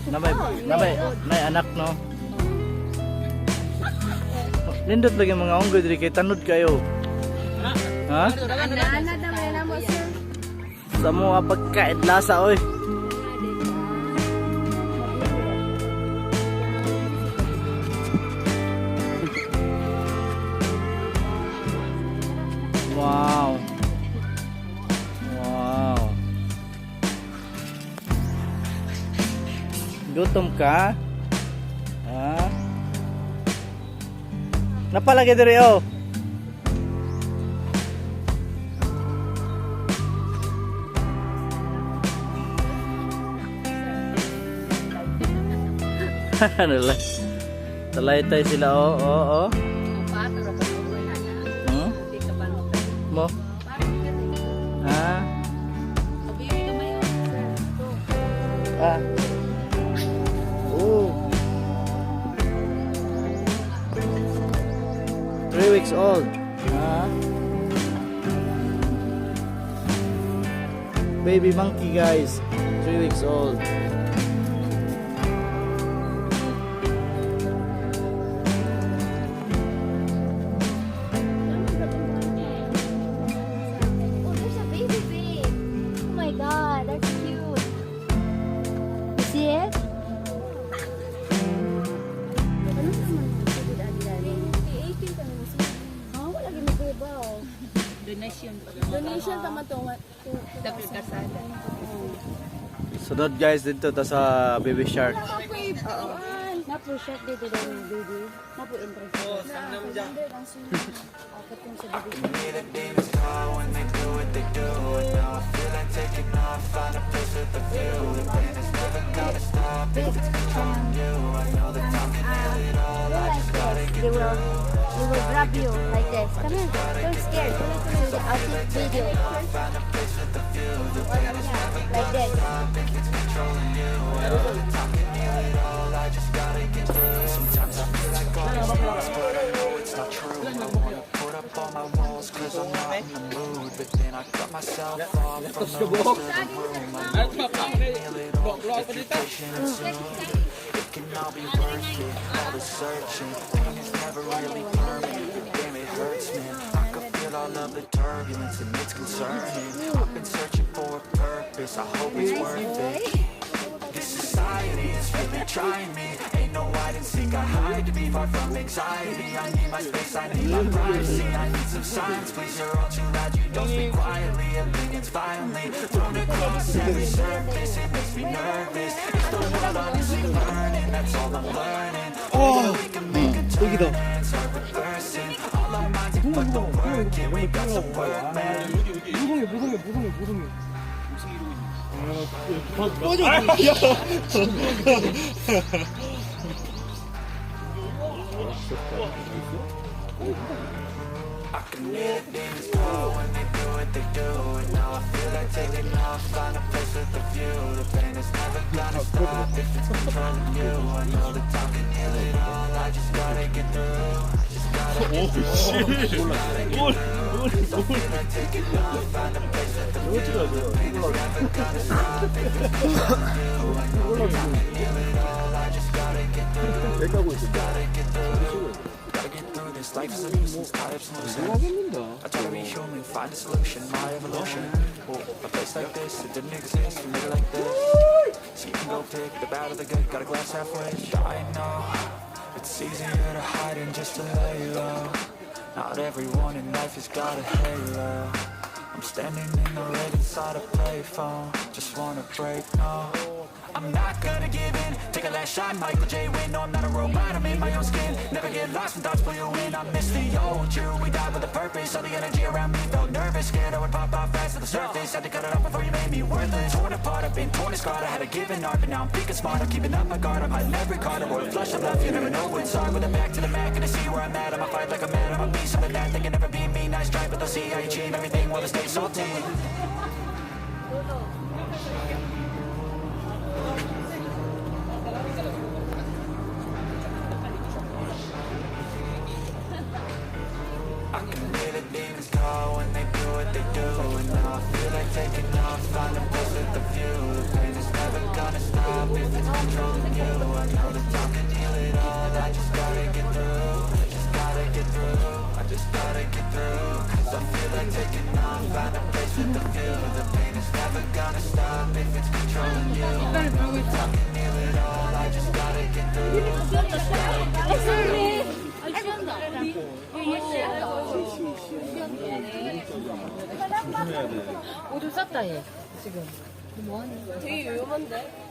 May anak no. Nindot lagi mga unggoy diri kay tanod kayo. Ha? Ana daw na mo sir. Sa mga pagkain lasa oy. Wow. Wow. Gutom ka? Ha? Napalagi diri oh. Talay-tay sila oh. Mo? Ha? Ah. Oh. 3 weeks old. Ha? Baby monkey guys. 3 weeks old. Donation tama to. Dapat kasada. Sunod guys dito ta sa baby shark. Napo shark dito daw ni baby. Napo interest. Oh, sanam dyan. Akit yung sa baby. They will grab you like this. Come here, don't scared. I'll take video. Like this. All my walls cause I'm not in the mood, but then I cut myself off from the rest of the room. I know I can feel it all if you're patient and soon it can all be worth it. All the searching, pain is never really permanent, but damn it hurts man. I can feel all of the turbulence and it's concerning. I've been searching for a purpose, I hope it's worth it. This society is really trying me. Ain't no hide and seek, I hide to be far from anxiety. I need my space, I need my privacy. I need some silence, please, you're all too loud. You don't speak quietly, opinions violently thrown across every surface. It makes me nervous. It's the world honestly burning, that's all I'm learning. Oh, we can make a turn and start reversing. All our minds and put the work in. We got some work, man. I can hear the demons call when they do what they do. And now I feel like taking off, find a place with a view. The pain is never gonna stop if it's controlling you. I know the time can heal it all, I just gotta get through. I just gotta get through. I feel like taking off, find a place with a view. The pain is never gonna stop if it's controlling you. I know the time can heal it all, I just gotta get through. I just gotta get through. Gotta get through this, life is a nuisance, I have no sense. I try to be human, find a solution, my evolution. A place like this, it didn't exist, we made it like this. So you can go pick the bad or the good, got a glass halfway. I know, it's easier to hide than just to lay low. Not everyone in life has got a halo. I'm standing in the red inside a payphone, just wanna break, no. I'm not gonna give in, take a last shot, Michael J. Win. No, I'm not a robot, I'm in my own skin. Never get lost when thoughts pull you in. I miss the old you, we died with a purpose. All the energy around me felt nervous, scared I would pop out fast to the surface. Had to cut it off before you made me worthless. Torn apart, I've been torn and scarred. I had a given art, but now I'm thinking smart. I'm keeping up my guard, I'm hiding every card. I'm more flush of love, you never know what's hard. With a back to the mat, gonna see where I'm at. I'ma fight like a man, I'm a beast, I'm a that. They can never be me, nice try, but they'll see how you achieve everything while they stay salty. I can hear the demons call when they do what they do. And now I feel like taking off, find a place with a view. The pain is never gonna stop 이빨을 물고 있어. 오줌 쌌다 얘 지금. 되게 위험한데?